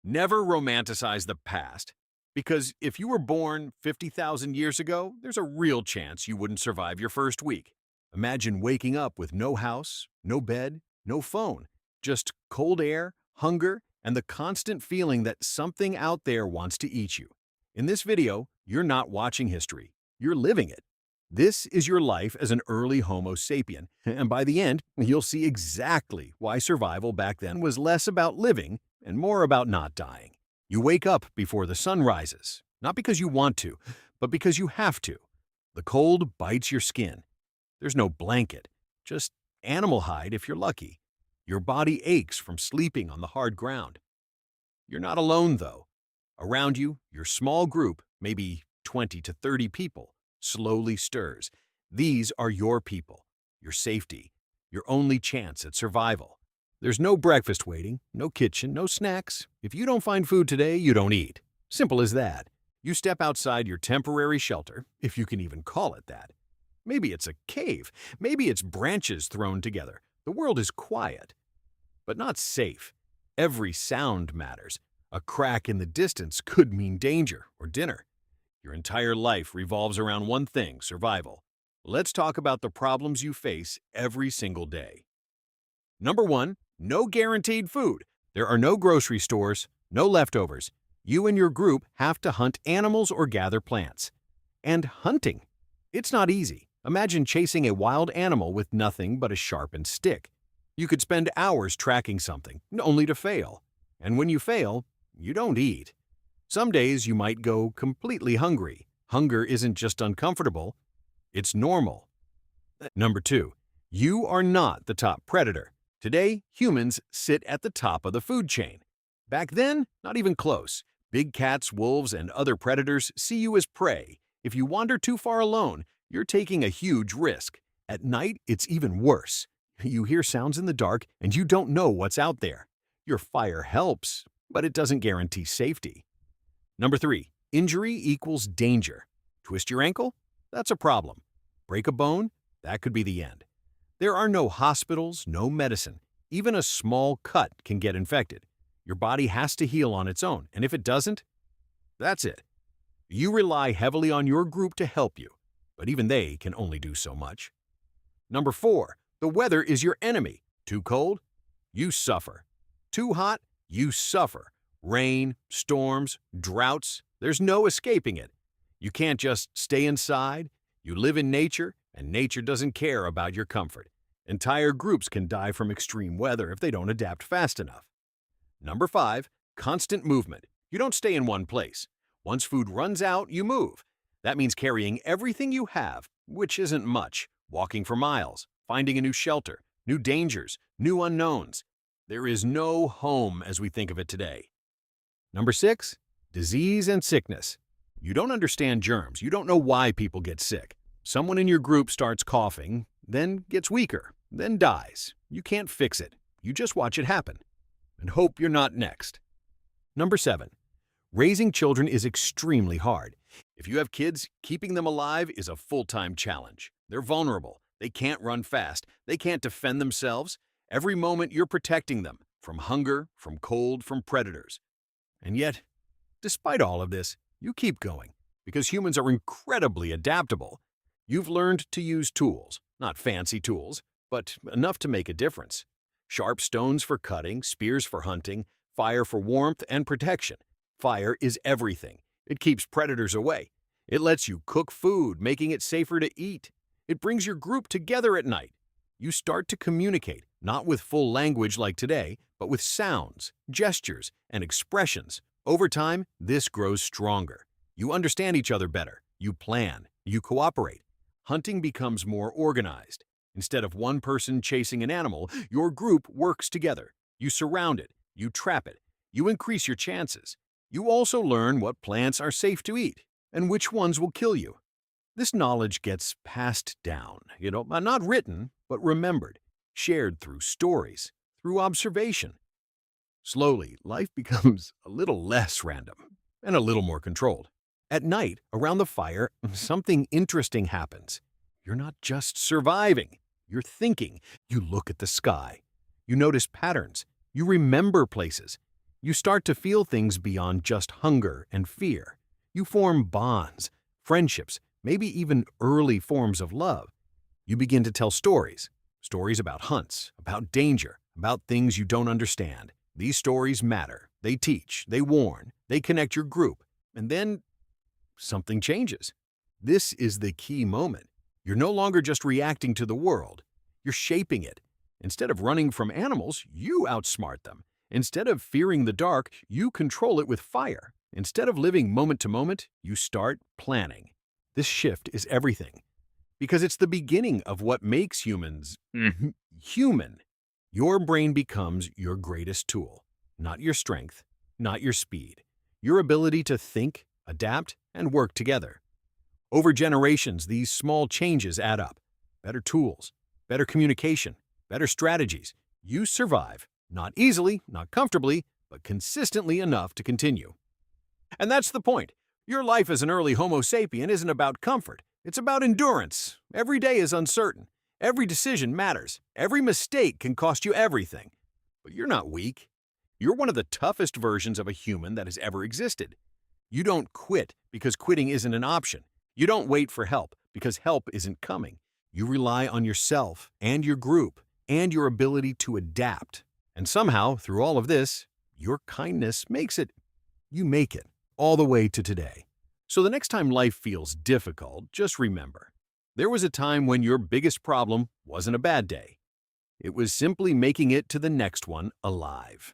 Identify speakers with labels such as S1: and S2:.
S1: Never romanticize the past, because if you were born 50,000 years ago, there's a real chance you wouldn't survive your first week. Imagine waking up with no house, no bed, no phone, just cold air, hunger, and the constant feeling that something out there wants to eat you. In this video, you're not watching history, you're living it. This is your life as an early Homo sapien, and by the end, you'll see exactly why survival back then was less about living and more about not dying. You wake up before the sun rises, not because you want to, but because you have to. The cold bites your skin. There's no blanket, just animal hide if you're lucky. Your body aches from sleeping on the hard ground. You're not alone, though. Around you, your small group, maybe 20 to 30 people, slowly stirs. These are your people, your safety, your only chance at survival. There's no breakfast waiting, no kitchen, no snacks. If you don't find food today, you don't eat. Simple as that. You step outside your temporary shelter, if you can even call it that. Maybe it's a cave. Maybe it's branches thrown together. The world is quiet, but not safe. Every sound matters. A crack in the distance could mean danger or dinner. Your entire life revolves around one thing: survival. Let's talk about the problems you face every single day. Number one, no guaranteed food. There are no grocery stores, no leftovers. You and your group have to hunt animals or gather plants. And hunting. It's not easy. Imagine chasing a wild animal with nothing but a sharpened stick. You could spend hours tracking something, only to fail. And when you fail, you don't eat. Some days you might go completely hungry. Hunger isn't just uncomfortable, it's normal. Number two, you are not the top predator. Today, humans sit at the top of the food chain. Back then, not even close. Big cats, wolves, and other predators see you as prey. If you wander too far alone, you're taking a huge risk. At night, it's even worse. You hear sounds in the dark and you don't know what's out there. Your fire helps, but it doesn't guarantee safety. Number three, injury equals danger. Twist your ankle? That's a problem. Break a bone? That could be the end. There are no hospitals, no medicine. Even a small cut can get infected. Your body has to heal on its own, and if it doesn't, that's it. You rely heavily on your group to help you, but even they can only do so much. Number four, the weather is your enemy. Too cold? You suffer. Too hot? You suffer. Rain, storms, droughts, there's no escaping it. You can't just stay inside. You live in nature, and nature doesn't care about your comfort. Entire groups can die from extreme weather if they don't adapt fast enough. Number five, constant movement. You don't stay in one place. Once food runs out, you move. That means carrying everything you have, which isn't much, walking for miles, finding a new shelter, new dangers, new unknowns. There is no home as we think of it today. Number six, disease and sickness. You don't understand germs. You don't know why people get sick. Someone in your group starts coughing, then gets weaker, then dies. You can't fix it. You just watch it happen and hope you're not next. Number seven, raising children is extremely hard. If you have kids, keeping them alive is a full-time challenge. They're vulnerable. They can't run fast. They can't defend themselves. Every moment you're protecting them from hunger, from cold, from predators. And yet, despite all of this, you keep going because humans are incredibly adaptable. You've learned to use tools, not fancy tools, but enough to make a difference. Sharp stones for cutting, spears for hunting, fire for warmth and protection. Fire is everything. It keeps predators away. It lets you cook food, making it safer to eat. It brings your group together at night. You start to communicate, not with full language like today, but with sounds, gestures, and expressions. Over time, this grows stronger. You understand each other better. You plan. You cooperate. Hunting becomes more organized. Instead of one person chasing an animal, your group works together. You surround it. You trap it. You increase your chances. You also learn what plants are safe to eat and which ones will kill you. This knowledge gets passed down, not written, but remembered, shared through stories, through observation. Slowly, life becomes a little less random and a little more controlled. At night, around the fire, something interesting happens. You're not just surviving, you're thinking. You look at the sky. You notice patterns. You remember places. You start to feel things beyond just hunger and fear. You form bonds, friendships, maybe even early forms of love. You begin to tell stories. Stories about hunts, about danger, about things you don't understand. These stories matter. They teach, they warn, they connect your group. And then something changes. This is the key moment. You're no longer just reacting to the world. You're shaping it. Instead of running from animals, you outsmart them. Instead of fearing the dark, you control it with fire. Instead of living moment to moment, you start planning. This shift is everything. Because it's the beginning of what makes humans human. Your brain becomes your greatest tool, not your strength, not your speed, your ability to think, adapt, and work together. Over generations, these small changes add up. Better tools, better communication, better strategies. You survive, not easily, not comfortably, but consistently enough to continue. And that's the point. Your life as an early Homo sapien isn't about comfort. It's about endurance. Every day is uncertain. Every decision matters. Every mistake can cost you everything. But you're not weak. You're one of the toughest versions of a human that has ever existed. You don't quit because quitting isn't an option. You don't wait for help because help isn't coming. You rely on yourself and your group and your ability to adapt. And somehow, through all of this, your kindness makes it. You make it all the way to today. So the next time life feels difficult, just remember, there was a time when your biggest problem wasn't a bad day. It was simply making it to the next one alive.